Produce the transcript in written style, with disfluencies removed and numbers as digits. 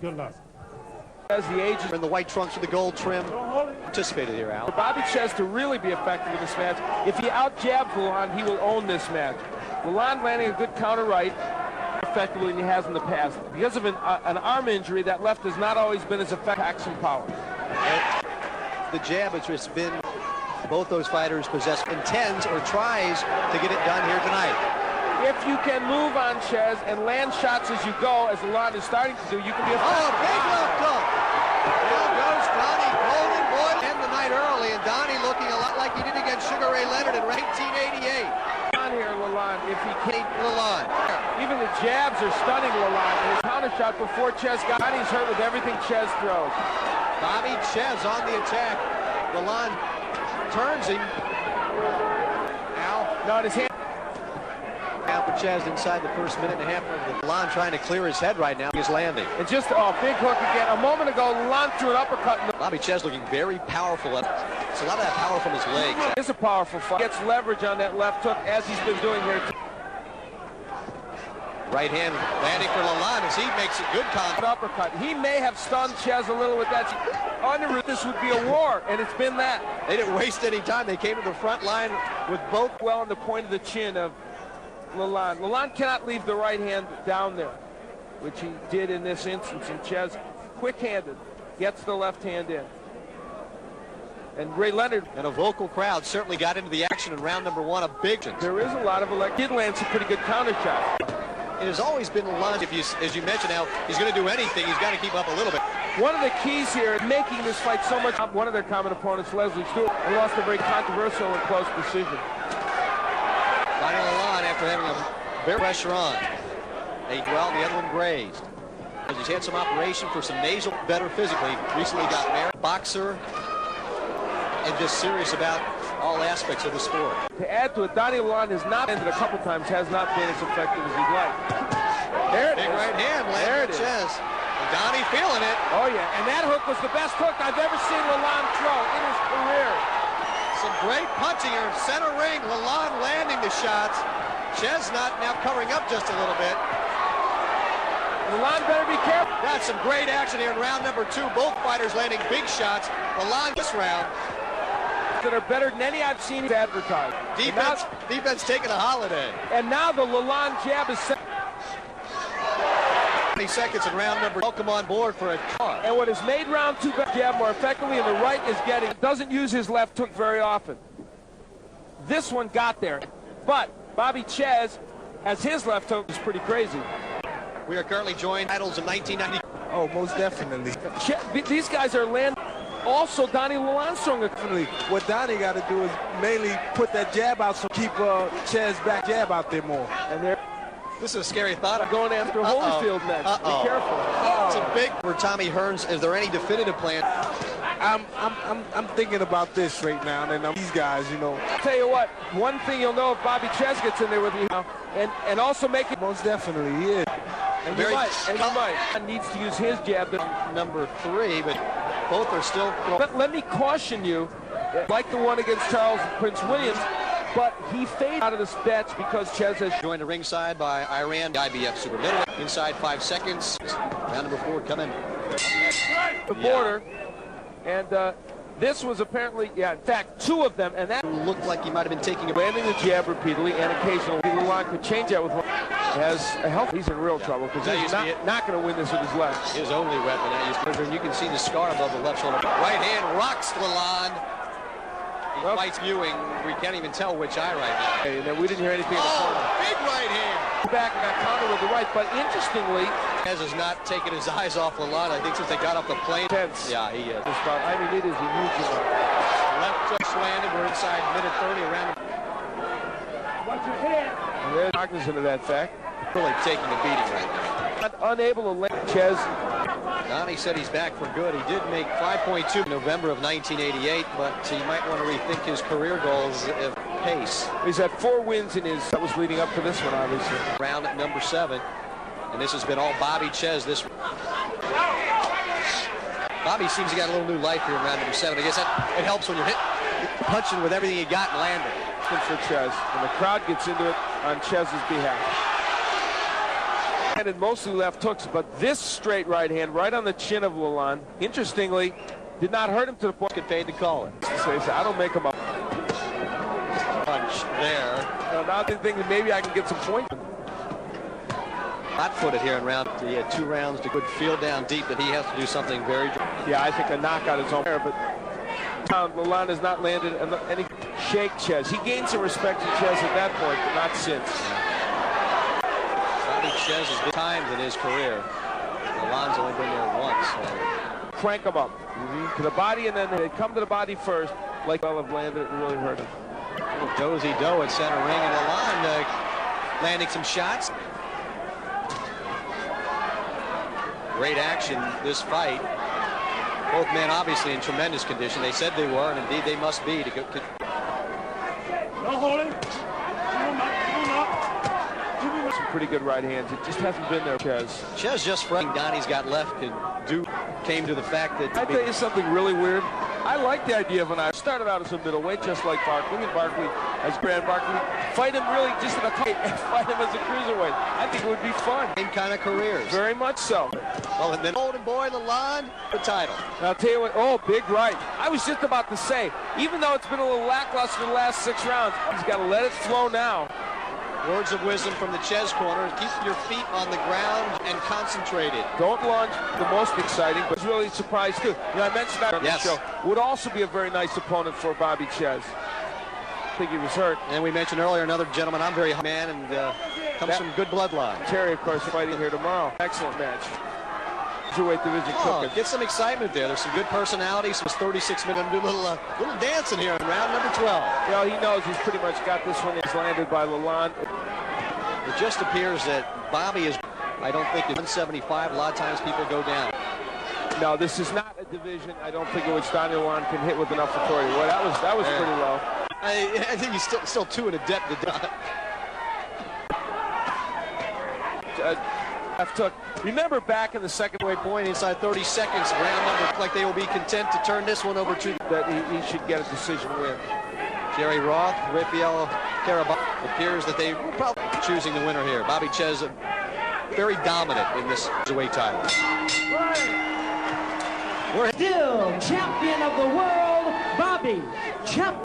Good luck. As the agent in the white trunks with the gold trim participated here, Al. For Bobby Czyz to really be effective in this match, if he out-jabs Lalonde, he will own this match. Lalonde landing a good counter right effectively than he has in the past. Because of an arm injury, that left has not always been as effective. Packs and power. The jab has just been, both those fighters possess intends or tries to get it done here tonight. If you can move on Czyz and land shots as you go, as Lalonde is starting to do, you can be effective. Oh, big left hook. There goes Donnie Golden Boy. End the night early, and Donnie looking a lot like he did against Sugar Ray Leonard in 1988. On here, Lalonde, if he can't. Lalonde. Even the jabs are stunning Lalonde. And his counter shot before Czyz got on, he's hurt with everything Czyz throws. Bobby Czyz on the attack. Lalonde turns him. Now, no, his hand. Now for Czyz inside the first minute and a half of the Lalonde trying to clear his head right now. He's landing. And just big hook again. A moment ago, Lalonde threw an uppercut. Bobby Czyz looking very powerful. It's a lot of that power from his legs. It's a powerful fight. Gets leverage on that left hook as he's been doing here. Right hand landing for Lalonde as he makes a good contact. Uppercut. He may have stunned Czyz a little with that. On the route, this would be a war, and it's been that. They didn't waste any time. They came to the front line with both well on the point of the chin of Lalonde. Lalonde cannot leave the right hand down there, which he did in this instance. And Czyz, quick-handed, gets the left hand in. And Ray Leonard and a vocal crowd certainly got into the action in round number one. A big. There is a lot of did land some pretty good counter shots. It has always been Lalonde. As you mentioned, now he's going to do anything. He's got to keep up a little bit. One of the keys here is making this fight so much. One of their common opponents, Leslie Stewart, lost a very controversial and close decision. Donnie Lalonde, after having a very pressure on, well, the other one grazed. He's had some operation for some nasal, better physically. Recently got married, boxer, and just serious about all aspects of the sport. To add to it, Donnie Lalonde has not ended a couple times, has not been as effective as he'd like. There it Big is. right hand, there it Czyz. is. And Donnie feeling it. Oh yeah, and that hook was the best hook I've ever seen Lalonde throw in his career. Some great punching here in center ring. Lalonde landing the shots. Czyz now covering up just a little bit. Lalonde better be careful. That's some great action here in round number two. Both fighters landing big shots. Lalonde this round. That are better than any I've seen advertised. Defense taking a holiday. And now the Lalonde jab is set. 20 seconds in round number. Welcome on board for a car. And what has made round two jab more effectively, and the right is getting, doesn't use his left hook very often. This one got there. But Bobby Czyz has his left hook is pretty crazy. We are currently joined titles in 1990. Oh, most definitely. These guys are landing. Also, Donnie Lalonde throwing a What Donnie got to do is mainly put that jab out, so keep Czyz back jab out there more. And they're this is a scary thought. I'm going after Holyfield next. Be careful. It's a big for Tommy Hearns. Is there any definitive plan? I'm thinking about this right now, and these guys, you know. I'll tell you what. One thing you'll know if Bobby Czyz gets in there with you now, and also make it. Most definitely, he is. And you might. Needs to use his jab. Number three, but both are still. But let me caution you, like the one against Charles Prince Williams, but he faded out of this match because Czyz has joined the ringside by Iran, the IBF super middleweight. Inside 5 seconds. Round number 4 coming. The border, and this was apparently, in fact, 2 of them, and that looked like he might have been taking a landing the jab repeatedly, and occasionally Lalonde could change that with one. Has a health. He's in real trouble because he's not going to win this with his left. His only weapon. And you can see the scar above the left shoulder. Right hand rocks Lalonde. He fights Ewing. We can't even tell which eye right now. And then we didn't hear anything. Big right hand. Back and got counter with the right, but interestingly, Czyz has not taken his eyes off Lalonde. I think since they got off the plane. Tense. Yeah, he is. I mean, it is a huge amount. Left hook landed. We're inside minute 30 around. Watch your hand. They're cognizant of that fact. Really taking a beating right now. Unable to land Czyz. Donnie said he's back for good. He did make 5.2 in November of 1988, but he might want to rethink his career goals if pace. He's had 4 wins in his, that was leading up to this one, obviously. Round at number 7, and this has been all Bobby Czyz. Bobby seems to got a little new life here in round number 7. I guess it helps when you're punching with everything you got and landing. For Czyz, and the crowd gets into it on Czyz's behalf. landed mostly left hooks, but this straight right hand right on the chin of Lalonde, interestingly, did not hurt him to the point. Could fade to call it. So he said, I don't make him up. Punch there. Now I'm thinking maybe I can get some points. Hot-footed here in round. He had 2 rounds to good feel down deep that he has to do something very. Yeah, I think a knockout is on there, but Lalonde has not landed any shake Czyz. He gained some respect from Czyz at that point, but not since. Bobby Czyz has been times in his career. Lalonde's only been there once. So. Crank him up to the body, and then they come to the body first. Like well have landed it and really hurt him. Dozy-do at center ring, and Lalonde landing some shots. Great action this fight. Both men obviously in tremendous condition. They said they were, and indeed they must be. To No holding. Some pretty good right hands. It just hasn't been there, Czyz. Czyz just fronting Donnie's got left came to the fact that. I tell you something really weird. I like the idea of I started out as a middleweight, just like Barkley, and Barkley as Grand Barkley. Fight him really just in a fight and fight him as a cruiserweight. I think it would be fun. Same kind of careers. Very much so. Well, and then Golden Boy Lalonde, the title. Now, I'll tell you what, oh, big right. I was just about to say, even though it's been a little lackluster the last 6 rounds, he's got to let it flow now. Words of wisdom from the Czyz corner. Keep your feet on the ground and concentrated. Don't lunge, the most exciting, but it's really surprised too. You know, I mentioned that on the show. Would also be a very nice opponent for Bobby Czyz. I think he was hurt. And we mentioned earlier another gentleman, I'm very man, and comes from good bloodline. Terry, of course, fighting here tomorrow. Excellent match. Cruiserweight division cooking. Get some excitement there. There's some good personalities. It was 36 minutes. Do a little dancing here in round number 12. Well, he knows he's pretty much got this one. He's landed by Lalonde. It just appears that Bobby is, I don't think, at 175. A lot of times people go down. No, this is not a division, I don't think, in which Donny Lalonde can hit with enough authority. Well, that was pretty low. I think he's still too in a depth to die. Remember back in the second way point inside 30 seconds, round number, like they will be content to turn this one over to that he should get a decision win. Jerry Roth, Rafael Caraballo. Appears that they were probably choosing the winner here. Bobby Czyz very dominant in this cruiserweight title. We're still champion of the world, Bobby.